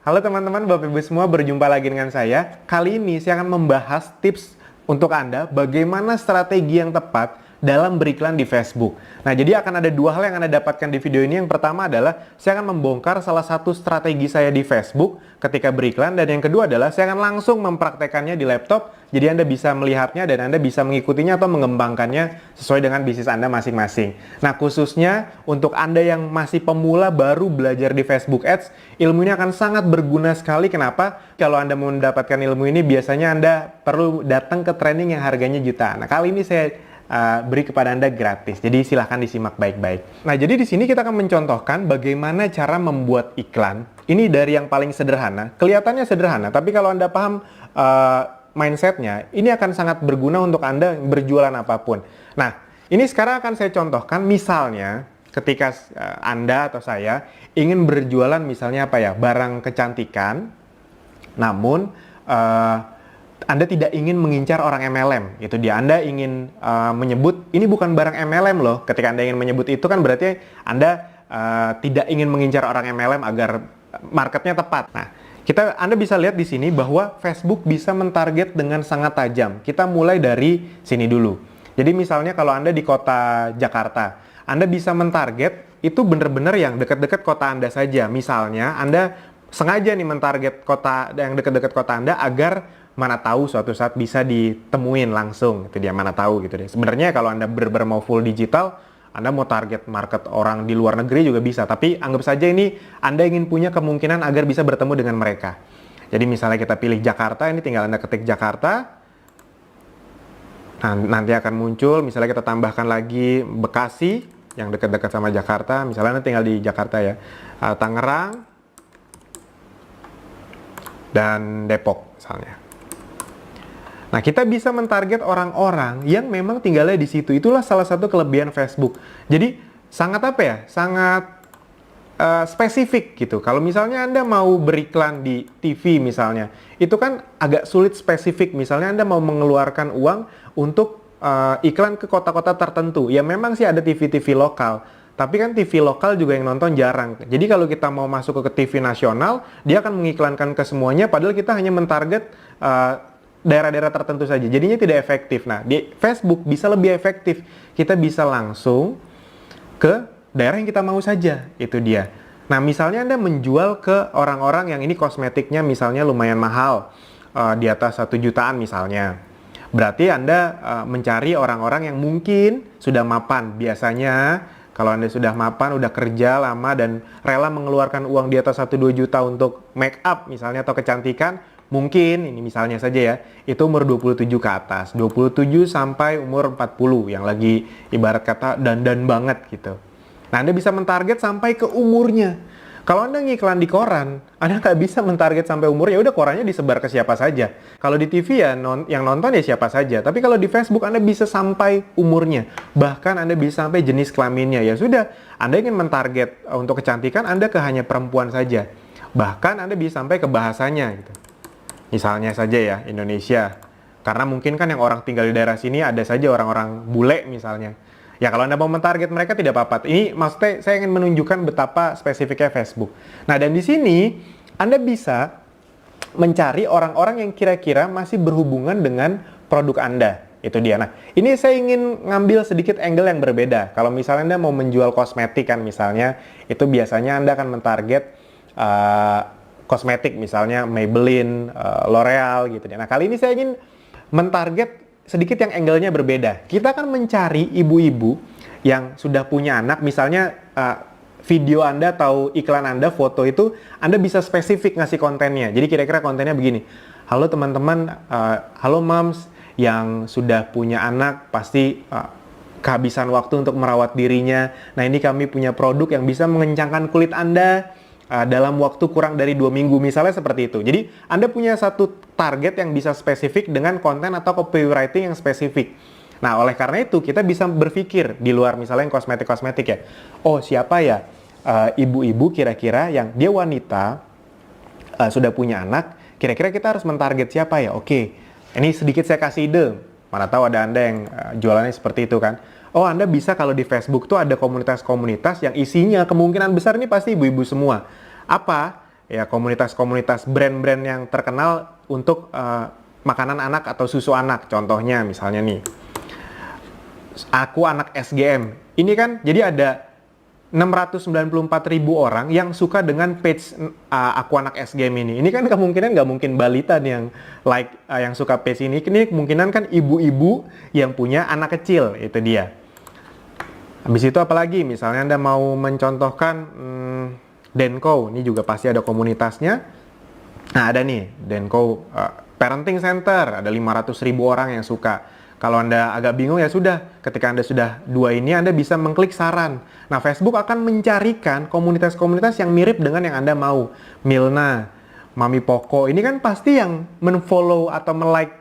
Halo teman-teman, Bapak Ibu semua, berjumpa lagi dengan saya. Kali ini saya akan membahas tips untuk Anda bagaimana strategi yang tepat dalam beriklan di Facebook. Nah, jadi akan ada dua hal yang Anda dapatkan di video ini. Yang pertama adalah saya akan membongkar salah satu strategi saya di Facebook ketika beriklan, dan yang kedua adalah saya akan langsung mempraktekannya di laptop. Jadi Anda bisa melihatnya dan Anda bisa mengikutinya atau mengembangkannya sesuai dengan bisnis Anda masing-masing. Nah, khususnya untuk Anda yang masih pemula baru belajar di Facebook Ads, ilmu ini akan sangat berguna sekali. Kenapa? Kalau Anda mau mendapatkan ilmu ini, biasanya Anda perlu datang ke training yang harganya jutaan. Nah, kali ini saya beri kepada Anda gratis. Jadi silahkan disimak baik-baik. Nah, jadi di sini kita akan mencontohkan bagaimana cara membuat iklan. Ini dari yang paling sederhana. Kelihatannya sederhana, tapi kalau Anda paham mindsetnya, ini akan sangat berguna untuk Anda berjualan apapun. Nah, ini sekarang akan saya contohkan. Misalnya, ketika Anda atau saya ingin berjualan misalnya apa ya, barang kecantikan, namun Anda tidak ingin mengincar orang MLM, itu dia. Anda ingin menyebut ini bukan barang MLM loh. Ketika Anda ingin menyebut itu kan berarti Anda tidak ingin mengincar orang MLM agar marketnya tepat. Nah, Anda bisa lihat di sini bahwa Facebook bisa mentarget dengan sangat tajam. Kita mulai dari sini dulu. Jadi misalnya kalau Anda di kota Jakarta, Anda bisa mentarget itu benar-benar yang dekat-dekat kota Anda saja. Misalnya Anda sengaja nih mentarget kota yang dekat-dekat kota Anda agar mana tahu suatu saat bisa ditemuin langsung. Itu dia, mana tahu gitu deh. Sebenarnya kalau Anda benar-benar mau full digital, Anda mau target market orang di luar negeri juga bisa. Tapi anggap saja ini Anda ingin punya kemungkinan agar bisa bertemu dengan mereka. Jadi misalnya kita pilih Jakarta, ini tinggal Anda ketik Jakarta. Nah, nanti akan muncul, misalnya kita tambahkan lagi Bekasi, yang dekat-dekat sama Jakarta. Misalnya Anda tinggal di Jakarta ya. Tangerang, dan Depok misalnya. Nah, kita bisa mentarget orang-orang yang memang tinggalnya di situ. Itulah salah satu kelebihan Facebook. Jadi, sangat apa ya? Sangat spesifik gitu. Kalau misalnya Anda mau beriklan di TV misalnya, itu kan agak sulit spesifik. Misalnya Anda mau mengeluarkan uang untuk iklan ke kota-kota tertentu. Ya memang sih ada TV-TV lokal. Tapi kan TV lokal juga yang nonton jarang. Jadi kalau kita mau masuk ke TV nasional, dia akan mengiklankan ke semuanya, padahal kita hanya mentarget daerah-daerah tertentu saja. Jadinya tidak efektif. Nah, di Facebook bisa lebih efektif. Kita bisa langsung ke daerah yang kita mau saja. Itu dia. Nah, misalnya Anda menjual ke orang-orang yang ini kosmetiknya misalnya lumayan mahal. Di atas 1 jutaan misalnya. Berarti Anda mencari orang-orang yang mungkin sudah mapan. Biasanya kalau Anda sudah mapan, udah kerja lama dan rela mengeluarkan uang di atas 1-2 juta untuk make up misalnya atau kecantikan, mungkin, ini misalnya saja ya, itu umur 27 ke atas. 27 sampai umur 40 yang lagi ibarat kata dandan banget gitu. Nah, Anda bisa mentarget sampai ke umurnya. Kalau Anda ngiklan di koran, Anda nggak bisa mentarget sampai umurnya, udah korannya disebar ke siapa saja. Kalau di TV ya, yang nonton ya siapa saja. Tapi kalau di Facebook Anda bisa sampai umurnya. Bahkan Anda bisa sampai jenis kelaminnya. Ya sudah, Anda ingin mentarget untuk kecantikan, Anda ke hanya perempuan saja. Bahkan Anda bisa sampai ke bahasanya gitu. Misalnya saja ya, Indonesia. Karena mungkin kan yang orang tinggal di daerah sini ada saja orang-orang bule misalnya. Ya kalau Anda mau mentarget mereka tidak apa-apa. Ini maksudnya saya ingin menunjukkan betapa spesifiknya Facebook. Nah, dan di sini Anda bisa mencari orang-orang yang kira-kira masih berhubungan dengan produk Anda. Itu dia. Nah, ini saya ingin ngambil sedikit angle yang berbeda. Kalau misalnya Anda mau menjual kosmetik kan misalnya, itu biasanya Anda akan mentarget kosmetik misalnya Maybelline, L'Oreal gitu. Nah, kali ini saya ingin mentarget sedikit yang angle-nya berbeda. Kita akan mencari ibu-ibu yang sudah punya anak, misalnya video Anda atau iklan Anda, foto itu Anda bisa spesifik ngasih kontennya. Jadi kira-kira kontennya begini. Halo teman-teman, halo moms yang sudah punya anak, pasti kehabisan waktu untuk merawat dirinya. Nah, ini kami punya produk yang bisa mengencangkan kulit Anda dalam waktu kurang dari 2 minggu, misalnya seperti itu. Jadi Anda punya satu target yang bisa spesifik dengan konten atau copywriting yang spesifik. Nah, oleh karena itu kita bisa berpikir di luar misalnya yang kosmetik-kosmetik ya. Oh, siapa ya ibu-ibu kira-kira yang dia wanita, sudah punya anak, kira-kira kita harus mentarget siapa ya? Oke, ini sedikit saya kasih ide. Mana tahu ada Anda yang jualannya seperti itu kan. Oh, Anda bisa kalau di Facebook tuh ada komunitas-komunitas yang isinya kemungkinan besar ini pasti ibu-ibu semua. Apa? ya komunitas-komunitas brand-brand yang terkenal untuk makanan anak atau susu anak. Contohnya misalnya nih, aku anak SGM. Ini kan jadi ada 694.000 orang yang suka dengan page aku anak SGM ini. Ini kan kemungkinan nggak mungkin balita nih yang like, yang suka page ini. Ini kemungkinan kan ibu-ibu yang punya anak kecil, itu dia. Habis itu apalagi, misalnya Anda mau mencontohkan Denko, ini juga pasti ada komunitasnya. Nah ada nih, Denko Parenting Center, ada 500.000 orang yang suka. Kalau Anda agak bingung ya sudah, ketika Anda sudah dua ini, Anda bisa mengklik saran. Nah, Facebook akan mencarikan komunitas-komunitas yang mirip dengan yang Anda mau. Milna, Mami Poko, ini kan pasti yang men-follow atau me-like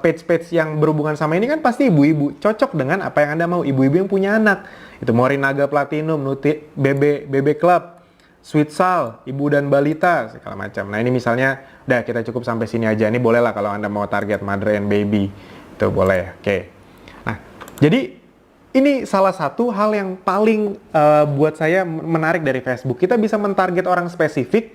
page-page yang berhubungan sama ini kan pasti ibu-ibu. Cocok dengan apa yang Anda mau, ibu-ibu yang punya anak. Itu Morinaga Platinum, BB Club, Sweet Sal, Ibu dan Balita, segala macam. Nah, ini misalnya, udah kita cukup sampai sini aja. Ini boleh lah kalau Anda mau target Mother and Baby. Itu boleh, oke. Nah, jadi ini salah satu hal yang paling buat saya menarik dari Facebook. Kita bisa mentarget orang spesifik,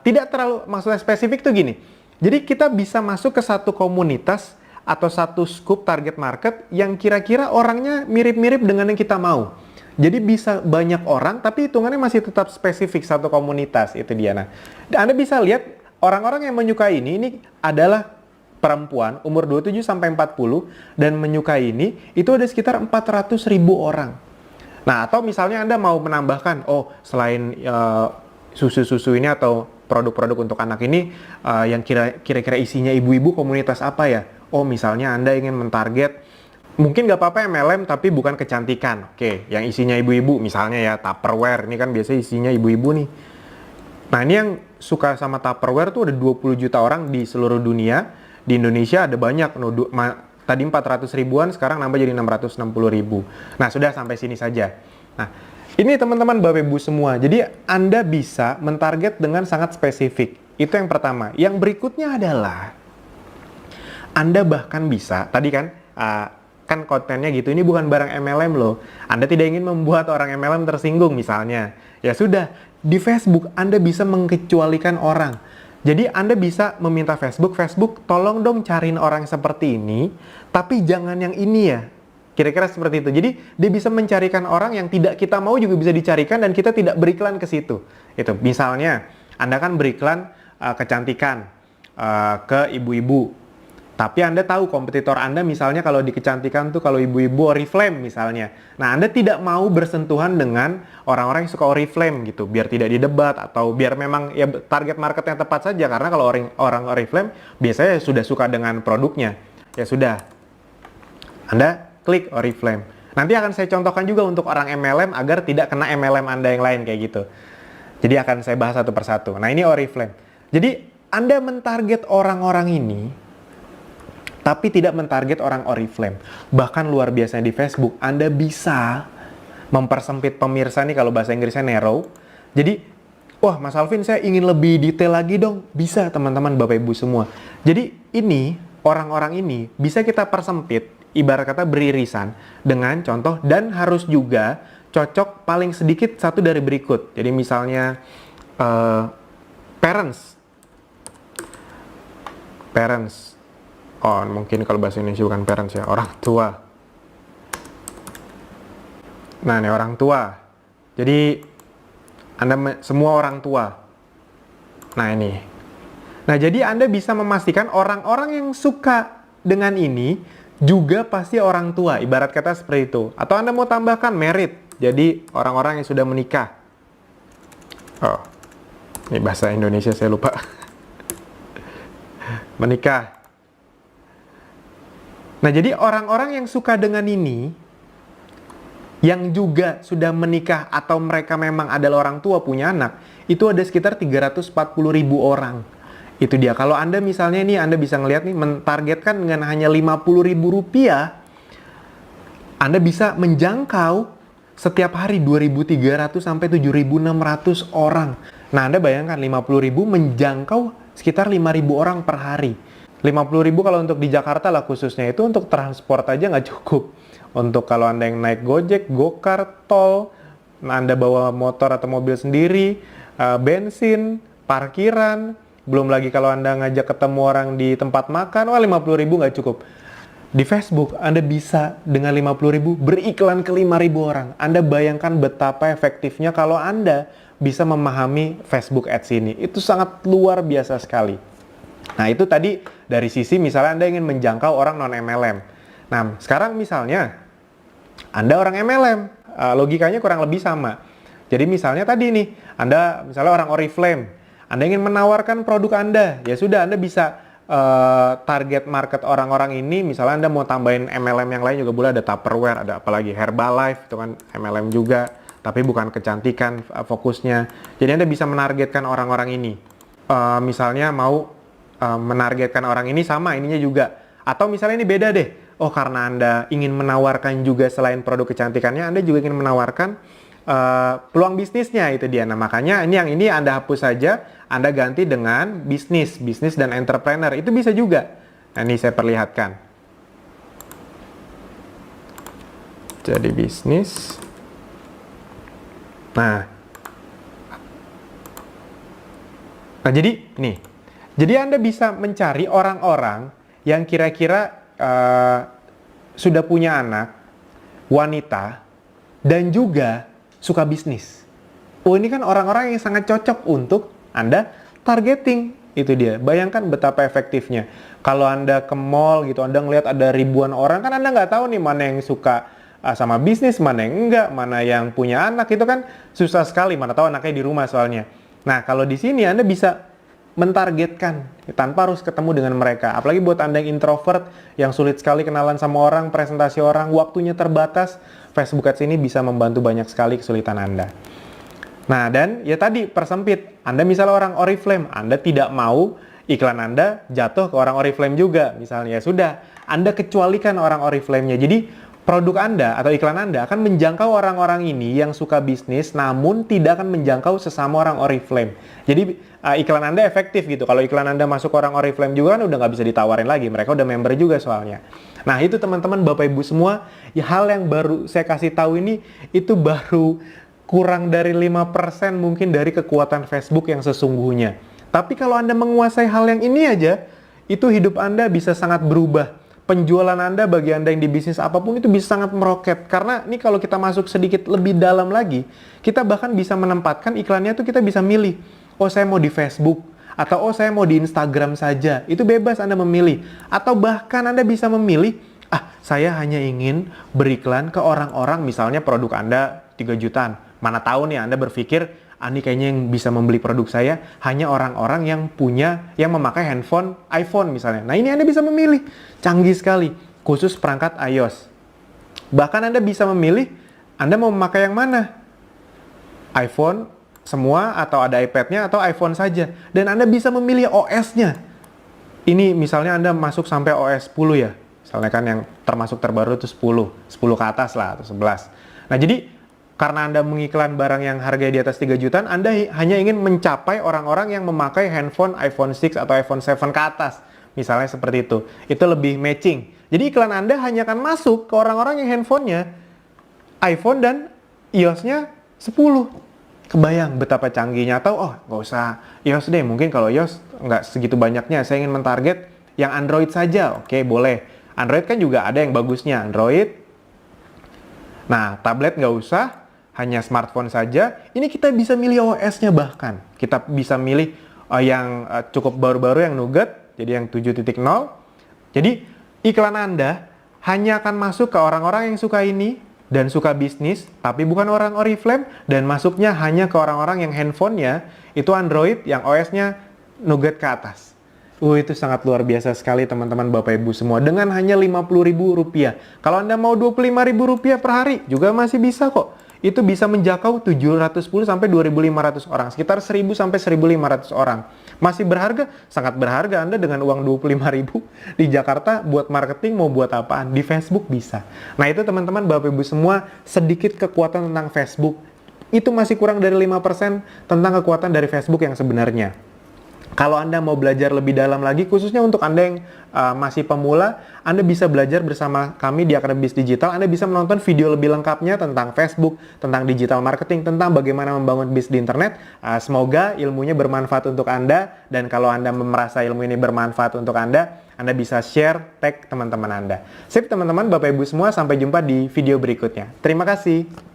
tidak terlalu, maksudnya spesifik tuh gini. Jadi kita bisa masuk ke satu komunitas atau satu scope target market yang kira-kira orangnya mirip-mirip dengan yang kita mau. Jadi bisa banyak orang, tapi hitungannya masih tetap spesifik satu komunitas, itu dia. Nah, Anda bisa lihat orang-orang yang menyukai ini adalah perempuan umur 27-40 dan menyukai ini, itu ada sekitar 400.000 orang. Nah, atau misalnya Anda mau menambahkan, oh selain susu-susu ini atau produk-produk untuk anak ini, yang kira-kira isinya ibu-ibu, komunitas apa ya? Oh misalnya Anda ingin mentarget, mungkin nggak apa-apa MLM tapi bukan kecantikan. Oke, yang isinya ibu-ibu, misalnya ya Tupperware, ini kan biasanya isinya ibu-ibu nih. Nah, ini yang suka sama Tupperware tuh ada 20 juta orang di seluruh dunia. Di Indonesia ada banyak, tadi 400 ribuan, sekarang nambah jadi 660 ribu. Nah, sudah sampai sini saja. Nah, ini teman-teman Bapak Ibu semua, jadi Anda bisa mentarget dengan sangat spesifik. Itu yang pertama. Yang berikutnya adalah, Anda bahkan bisa, tadi kan, kan kontennya gitu, ini bukan barang MLM loh. Anda tidak ingin membuat orang MLM tersinggung misalnya. Ya sudah, di Facebook Anda bisa mengecualikan orang. Jadi Anda bisa meminta Facebook, tolong dong cariin orang seperti ini, tapi jangan yang ini ya. Kira-kira seperti itu. Jadi dia bisa mencarikan orang yang tidak kita mau juga bisa dicarikan dan kita tidak beriklan ke situ. Itu. Misalnya, Anda kan beriklan kecantikan ke ibu-ibu. Tapi Anda tahu kompetitor Anda misalnya kalau di kecantikan tuh kalau ibu-ibu Oriflame misalnya. Nah, Anda tidak mau bersentuhan dengan orang-orang yang suka Oriflame gitu, biar tidak didebat atau biar memang ya target market yang tepat saja, karena kalau orang Oriflame biasanya sudah suka dengan produknya. Ya sudah. Anda klik Oriflame. Nanti akan saya contohkan juga untuk orang MLM agar tidak kena MLM Anda yang lain kayak gitu. Jadi akan saya bahas satu persatu. Nah, ini Oriflame. Jadi Anda mentarget orang-orang ini tapi tidak mentarget orang Oriflame. Bahkan luar biasanya di Facebook, Anda bisa mempersempit pemirsa nih, kalau bahasa Inggrisnya narrow. Jadi, wah Mas Alvin saya ingin lebih detail lagi dong. Bisa teman-teman Bapak Ibu semua. Jadi ini, orang-orang ini bisa kita persempit, ibarat kata beririsan dengan contoh, dan harus juga cocok paling sedikit satu dari berikut. Jadi misalnya, parents. Oh, mungkin kalau bahasa Indonesia bukan parents ya, orang tua. Nah, ini orang tua. Jadi, Anda semua orang tua. Nah, ini. Nah, jadi Anda bisa memastikan orang-orang yang suka dengan ini juga pasti orang tua, ibarat kata seperti itu. Atau Anda mau tambahkan married, jadi orang-orang yang sudah menikah. Oh, ini bahasa Indonesia saya lupa. Menikah. Nah, jadi orang-orang yang suka dengan ini, yang juga sudah menikah atau mereka memang adalah orang tua punya anak, itu ada sekitar 340.000 orang. Itu dia. Kalau Anda misalnya ini, Anda bisa ngelihat nih, mentargetkan dengan hanya Rp50.000, Anda bisa menjangkau setiap hari 2.300 sampai 7.600 orang. Nah, Anda bayangkan 50.000 menjangkau sekitar 5.000 orang per hari. 50.000 kalau untuk di Jakarta lah khususnya, itu untuk transport aja nggak cukup. Untuk kalau Anda yang naik Gojek, Gokar, tol, Anda bawa motor atau mobil sendiri, bensin, parkiran, belum lagi kalau Anda ngajak ketemu orang di tempat makan, wah 50.000 nggak cukup. Di Facebook, Anda bisa dengan 50.000 beriklan ke 5.000 orang. Anda bayangkan betapa efektifnya kalau Anda bisa memahami Facebook Ads ini. Itu sangat luar biasa sekali. Nah, itu tadi dari sisi misalnya Anda ingin menjangkau orang non-MLM. Nah, sekarang misalnya Anda orang MLM, logikanya kurang lebih sama. Jadi misalnya tadi nih, Anda misalnya orang Oriflame, Anda ingin menawarkan produk Anda, ya sudah Anda bisa target market orang-orang ini, misalnya Anda mau tambahin MLM yang lain juga boleh, ada Tupperware, ada apalagi Herbalife, itu kan MLM juga, tapi bukan kecantikan fokusnya. Jadi Anda bisa menargetkan orang-orang ini. Misalnya mau menargetkan orang ini sama ininya juga. Atau misalnya ini beda deh. Oh, karena Anda ingin menawarkan juga selain produk kecantikannya, Anda juga ingin menawarkan peluang bisnisnya, itu dia. Nah, makanya ini Anda hapus saja, Anda ganti dengan bisnis dan entrepreneur. Itu bisa juga. Nah, ini saya perlihatkan. Jadi bisnis. Nah, jadi nih. Jadi Anda bisa mencari orang-orang yang kira-kira sudah punya anak, wanita, dan juga suka bisnis. Oh, ini kan orang-orang yang sangat cocok untuk Anda targeting. Itu dia. Bayangkan betapa efektifnya. Kalau Anda ke mall gitu, Anda ngelihat ada ribuan orang, kan Anda nggak tahu nih mana yang suka sama bisnis, mana yang enggak, mana yang punya anak. Itu kan susah sekali, mana tahu anaknya di rumah soalnya. Nah, kalau di sini Anda bisa mentargetkan tanpa harus ketemu dengan mereka. Apalagi buat Anda yang introvert, yang sulit sekali kenalan sama orang, presentasi orang, waktunya terbatas, Facebook Ads ini bisa membantu banyak sekali kesulitan Anda. Nah, dan ya tadi persempit. Anda misalnya orang Oriflame, Anda tidak mau iklan Anda jatuh ke orang Oriflame juga. Misalnya, ya sudah, Anda kecualikan orang Oriflame-nya. Jadi, produk Anda atau iklan Anda akan menjangkau orang-orang ini yang suka bisnis, namun tidak akan menjangkau sesama orang Oriflame. Jadi, iklan Anda efektif gitu. Kalau iklan Anda masuk orang Oriflame juga kan udah nggak bisa ditawarin lagi. Mereka udah member juga soalnya. Nah, itu teman-teman, Bapak Ibu semua, ya, hal yang baru saya kasih tahu ini, itu baru kurang dari 5% mungkin dari kekuatan Facebook yang sesungguhnya. Tapi kalau Anda menguasai hal yang ini aja, itu hidup Anda bisa sangat berubah. Penjualan Anda bagi Anda yang di bisnis apapun itu bisa sangat meroket. Karena ini kalau kita masuk sedikit lebih dalam lagi, kita bahkan bisa menempatkan iklannya tuh kita bisa milih. Oh, saya mau di Facebook. Atau oh, saya mau di Instagram saja. Itu bebas Anda memilih. Atau bahkan Anda bisa memilih, saya hanya ingin beriklan ke orang-orang, misalnya produk Anda 3 jutaan. Mana tahu nih Anda berpikir, ini kayaknya yang bisa membeli produk saya hanya orang-orang yang memakai handphone iPhone misalnya. Nah, ini Anda bisa memilih. Canggih sekali. Khusus perangkat iOS. Bahkan Anda bisa memilih, Anda mau memakai yang mana? iPhone semua, atau ada iPad-nya, atau iPhone saja. Dan Anda bisa memilih OS-nya. Ini misalnya Anda masuk sampai OS 10 ya. Misalnya kan yang termasuk terbaru itu 10 ke atas lah, atau 11. Nah, jadi karena Anda mengiklan barang yang harganya di atas 3 jutaan, Anda hanya ingin mencapai orang-orang yang memakai handphone iPhone 6 atau iPhone 7 ke atas. Misalnya seperti itu. Itu lebih matching. Jadi iklan Anda hanya akan masuk ke orang-orang yang handphonenya iPhone dan iOS-nya 10. Kebayang betapa canggihnya. Atau, nggak usah iOS deh. Mungkin kalau iOS nggak segitu banyaknya. Saya ingin mentarget yang Android saja. Oke, boleh. Android kan juga ada yang bagusnya. Android. Nah, tablet nggak usah. Hanya smartphone saja. Ini kita bisa milih OS-nya bahkan. Kita bisa milih yang cukup baru-baru, yang Nougat. Jadi yang 7.0. Jadi iklan Anda hanya akan masuk ke orang-orang yang suka ini dan suka bisnis, tapi bukan orang Oriflame, dan masuknya hanya ke orang-orang yang handphonenya itu Android, yang OS-nya Nougat ke atas. Itu sangat luar biasa sekali teman-teman, Bapak Ibu semua. Dengan hanya Rp50.000. Kalau Anda mau Rp25.000 per hari, juga masih bisa kok. Itu bisa menjangkau 710 sampai 2.500 orang. Sekitar 1.000 sampai 1.500 orang. Masih berharga? Sangat berharga. Anda dengan uang 25.000 di Jakarta buat marketing mau buat apaan? Di Facebook bisa. Nah, itu teman-teman, Bapak Ibu semua, sedikit kekuatan tentang Facebook. Itu masih kurang dari 5% tentang kekuatan dari Facebook yang sebenarnya. Kalau Anda mau belajar lebih dalam lagi, khususnya untuk Anda yang masih pemula, Anda bisa belajar bersama kami di Akademi Bisnis Digital. Anda bisa menonton video lebih lengkapnya tentang Facebook, tentang digital marketing, tentang bagaimana membangun bisnis di internet. Semoga ilmunya bermanfaat untuk Anda, dan kalau Anda merasa ilmu ini bermanfaat untuk Anda bisa share, tag teman-teman Anda. Sip teman-teman, Bapak Ibu semua, sampai jumpa di video berikutnya. Terima kasih.